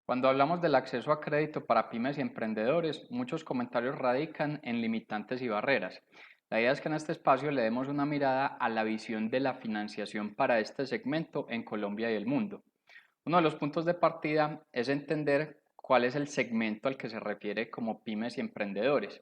Cuando hablamos del acceso a crédito para pymes y emprendedores, muchos comentarios radican en limitantes y barreras. La idea es que en este espacio le demos una mirada a la visión de la financiación para este segmento en Colombia y el mundo. Uno de los puntos de partida es entender cuál es el segmento al que se refiere como pymes y emprendedores.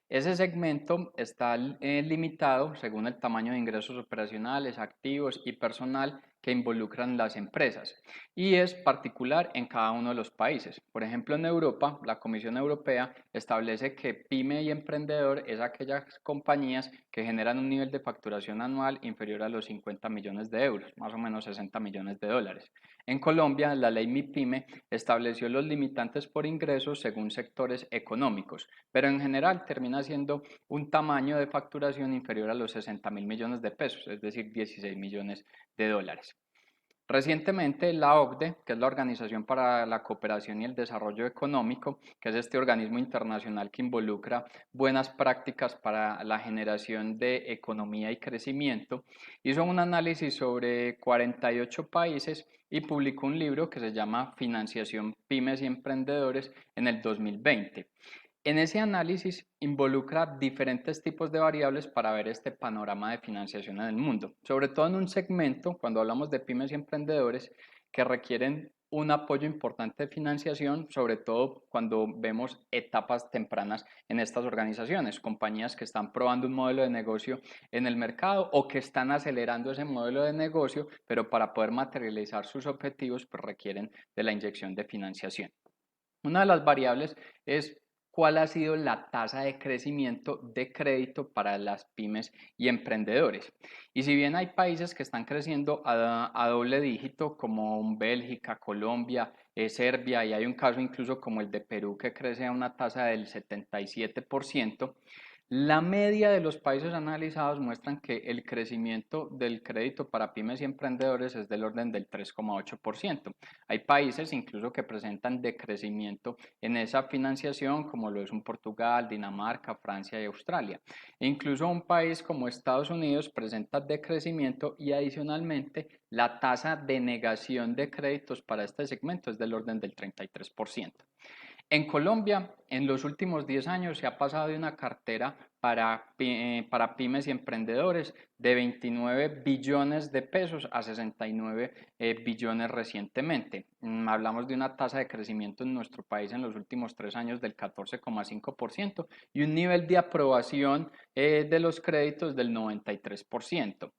Ese segmento está limitado según el tamaño de ingresos operacionales, activos y personal que involucran las empresas y es particular en cada uno de los países. Por ejemplo, en Europa, la Comisión Europea establece que pyme y emprendedor es aquellas compañías que generan un nivel de facturación anual inferior a los 50 millones de euros, más o menos 60 millones de dólares. En Colombia, la ley MIPYME estableció los limitantes por ingresos según sectores económicos, pero en general termina siendo un tamaño de facturación inferior a los 60.000 millones de pesos, es decir, 16 millones de dólares. Recientemente, la OCDE, que es la Organización para la Cooperación y el Desarrollo Económico, que es este organismo internacional que involucra buenas prácticas para la generación de economía y crecimiento, hizo un análisis sobre 48 países y publicó un libro que se llama Financiación Pymes y Emprendedores en el 2020. En ese análisis involucra diferentes tipos de variables para ver este panorama de financiación en el mundo, sobre todo en un segmento, cuando hablamos de pymes y emprendedores, que requieren un apoyo importante de financiación, sobre todo cuando vemos etapas tempranas en estas organizaciones, compañías que están probando un modelo de negocio en el mercado o que están acelerando ese modelo de negocio, pero para poder materializar sus objetivos, pues requieren de la inyección de financiación. Una de las variables es cuál ha sido la tasa de crecimiento de crédito para las pymes y emprendedores. Y si bien hay países que están creciendo a doble dígito, como Bélgica, Colombia, Serbia, y hay un caso incluso como el de Perú que crece a una tasa del 77%, la media de los países analizados muestran que el crecimiento del crédito para pymes y emprendedores es del orden del 3,8%. Hay países incluso que presentan decrecimiento en esa financiación, como lo es un Portugal, Dinamarca, Francia y Australia. E incluso un país como Estados Unidos presenta decrecimiento y adicionalmente la tasa de negación de créditos para este segmento es del orden del 33%. En Colombia, en los últimos 10 años se ha pasado de una cartera para pymes y emprendedores de 29 billones de pesos a 69 billones recientemente. Hablamos de una tasa de crecimiento en nuestro país en los últimos 3 años del 14,5% y un nivel de aprobación de los créditos del 93%.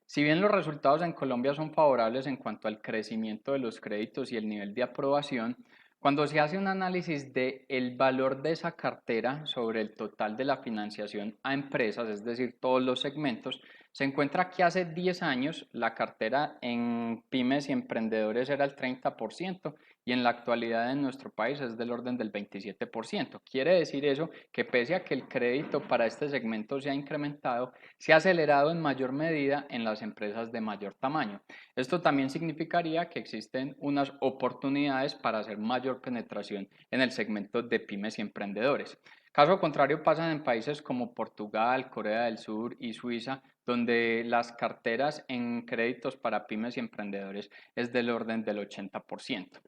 Si bien los resultados en Colombia son favorables en cuanto al crecimiento de los créditos y el nivel de aprobación, cuando se hace un análisis del valor de esa cartera sobre el total de la financiación a empresas, es decir, todos los segmentos, se encuentra que hace 10 años la cartera en pymes y emprendedores era el 30% y en la actualidad en nuestro país es del orden del 27%. Quiere decir eso que pese a que el crédito para este segmento se ha incrementado, se ha acelerado en mayor medida en las empresas de mayor tamaño. Esto también significaría que existen unas oportunidades para hacer mayor penetración en el segmento de pymes y emprendedores. Caso contrario pasa en países como Portugal, Corea del Sur y Suiza, donde las carteras en créditos para pymes y emprendedores es del orden del 80%.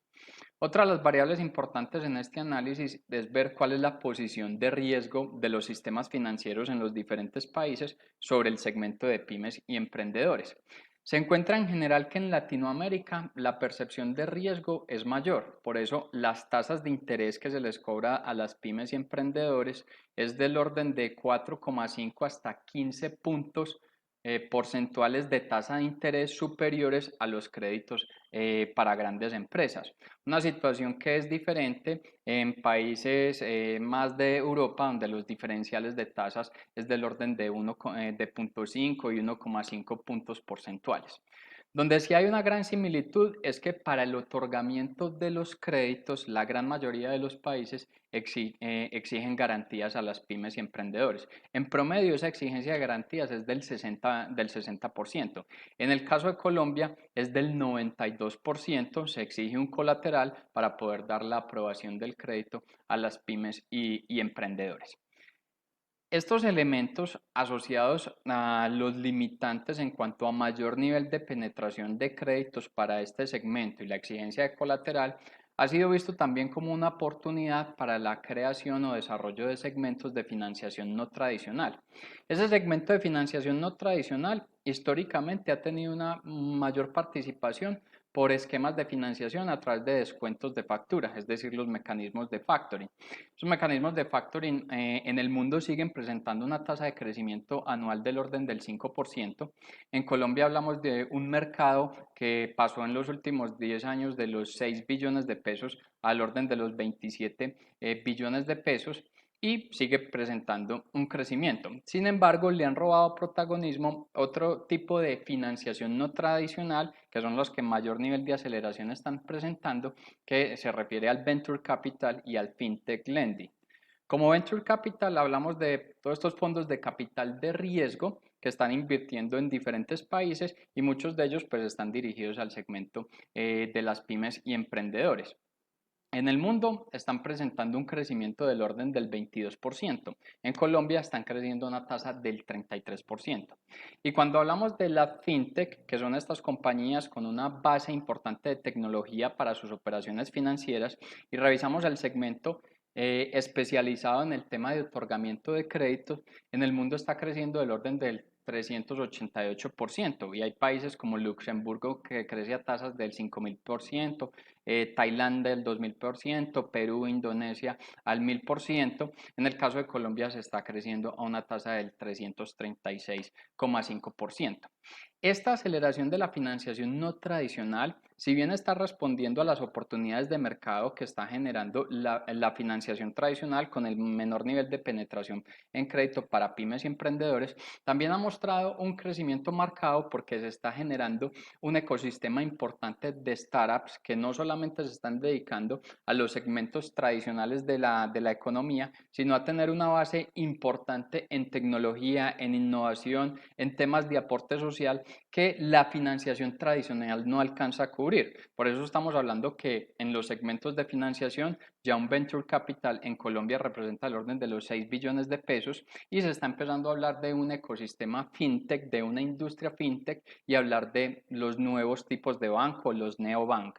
Otra de las variables importantes en este análisis es ver cuál es la posición de riesgo de los sistemas financieros en los diferentes países sobre el segmento de pymes y emprendedores. Se encuentra en general que en Latinoamérica la percepción de riesgo es mayor, por eso las tasas de interés que se les cobra a las pymes y emprendedores es del orden de 4,5 hasta 15 puntos porcentuales de tasa de interés superiores a los créditos para grandes empresas. Una situación que es diferente en países más de Europa, donde los diferenciales de tasas es del orden de 0,5 y 1,5 puntos porcentuales. Donde sí hay una gran similitud es que para el otorgamiento de los créditos, la gran mayoría de los países exigen garantías a las pymes y emprendedores. En promedio, esa exigencia de garantías es del 60%. En el caso de Colombia, es del 92%. Se exige un colateral para poder dar la aprobación del crédito a las pymes y emprendedores. Estos elementos asociados a los limitantes en cuanto a mayor nivel de penetración de créditos para este segmento y la exigencia de colateral ha sido visto también como una oportunidad para la creación o desarrollo de segmentos de financiación no tradicional. Ese segmento de financiación no tradicional históricamente ha tenido una mayor participación por esquemas de financiación a través de descuentos de factura, es decir, los mecanismos de factoring. Los mecanismos de factoring en el mundo siguen presentando una tasa de crecimiento anual del orden del 5%. En Colombia hablamos de un mercado que pasó en los últimos 10 años de los 6 billones de pesos al orden de los 27 billones de pesos y sigue presentando un crecimiento. Sin embargo, le han robado protagonismo otro tipo de financiación no tradicional, que son los que mayor nivel de aceleración están presentando, que se refiere al Venture Capital y al FinTech Lending. Como Venture Capital hablamos de todos estos fondos de capital de riesgo que están invirtiendo en diferentes países y muchos de ellos pues están dirigidos al segmento de las pymes y emprendedores. En el mundo están presentando un crecimiento del orden del 22%. En Colombia están creciendo a una tasa del 33%. Y cuando hablamos de la fintech, que son estas compañías con una base importante de tecnología para sus operaciones financieras, y revisamos el segmento especializado en el tema de otorgamiento de créditos, en el mundo está creciendo del orden del 388% y hay países como Luxemburgo que crece a tasas del 5000%, Tailandia del 2000%, Perú, Indonesia al 1000%. En el caso de Colombia se está creciendo a una tasa del 336,5%. Esta aceleración de la financiación no tradicional, si bien está respondiendo a las oportunidades de mercado que está generando la financiación tradicional con el menor nivel de penetración en crédito para pymes y emprendedores, también ha mostrado un crecimiento marcado porque se está generando un ecosistema importante de startups que no solamente se están dedicando a los segmentos tradicionales de la economía, sino a tener una base importante en tecnología, en innovación, en temas de aporte social que la financiación tradicional no alcanza a cubrir. Por eso estamos hablando que en los segmentos de financiación ya un venture capital en Colombia representa el orden de los 6 billones de pesos y se está empezando a hablar de un ecosistema fintech, de una industria fintech y hablar de los nuevos tipos de banco, los neobank.